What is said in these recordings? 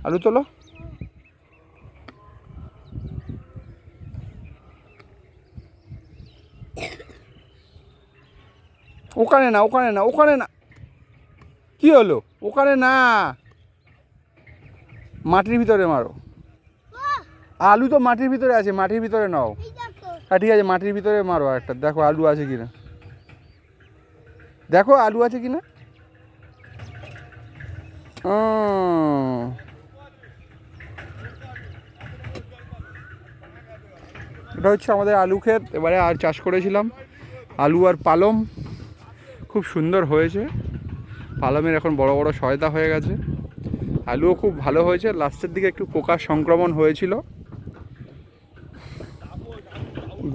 আলু তোলো। ওখানে না, ওখানে না, ওখানে না। কি হলো? ওখানে না, মাটির ভিতরে মারো। আলু তো মাটির ভিতরে আছে, মাটির ভিতরে নাও। হ্যাঁ ঠিক আছে, মাটির ভিতরে মারো একটা, দেখো আলু আছে কিনা, দেখো আলু আছে কিনা। এটা হচ্ছে আমাদের আলু ক্ষেত। এবারে আর চাষ করেছিলাম আলু আর পালং, খুব সুন্দর হয়েছে। পালংয়ের এখন বড় বড় সহায়তা হয়ে গেছে, আলুও খুব ভালো হয়েছে। লাস্টের দিকে একটু পোকার সংক্রমণ হয়েছিল,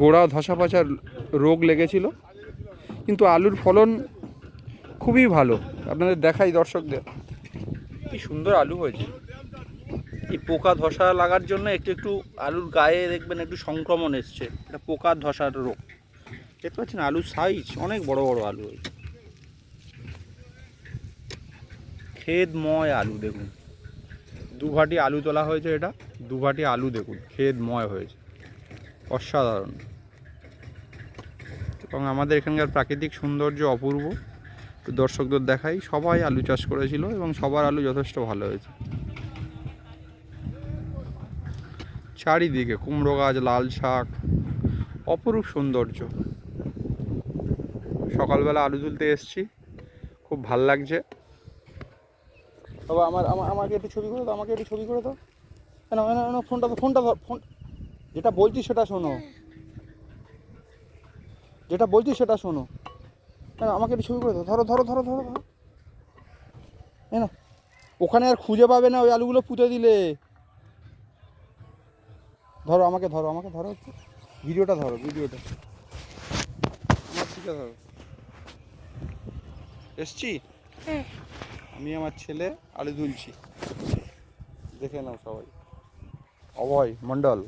গোড়া ধসা পচার রোগ লেগেছিল, কিন্তু আলুর ফলন খুবই ভালো। আপনাদের দেখাই দর্শকদের, কি সুন্দর আলু হয়েছে। এই পোকা ধসা লাগার জন্য একটু একটু আলুর গায়ে দেখবেন একটু সংক্রমণ এসছে, এটা পোকা ধসার রোগ। দেখতে পাচ্ছেন আলুর সাইজ অনেক বড় বড় আলু হয়েছে, ক্ষেতময় আলু। দেখুন দু ভাটি আলু তোলা হয়েছে, এটা দু ভাটি আলু দেখুন ক্ষেতময় হয়েছে, অসাধারণ। এবং আমাদের এখানকার প্রাকৃতিক সৌন্দর্য অপূর্ব। দর্শকদের দেখাই, সবাই আলু চাষ করেছিল এবং সবার আলু যথেষ্ট ভালো হয়েছে। চারিদিকে কুমড়ো গাছ, লাল শাক, অপরূপ সৌন্দর্য। সকালবেলা আলু তুলতে এসেছি, খুব ভাল লাগছে। বাবা আমাকে একটু ছবি করে দাও, আমাকে একটু ছবি করে দাও। না না না, ফোনটা ধর, ফোন যেটা বলছি সেটা শোনো, যেটা বলছি সেটা শোনো। না আমাকে একটু ছবি করে দাও, ধরো ধরো ধরো ধরো ধরো। না ওখানে আর খুঁজে পাবে না ওই আলুগুলো পুঁতে দিলে। ধরো আমাকে, ধরো আমাকে, ধরো একটু ভিডিওটা ধরো, ভিডিওটা আমার দিকে ধরো। এসছি আমি, আমার ছেলে আলু তুলছি, দেখে নাও সবাই। অভয় মণ্ডল।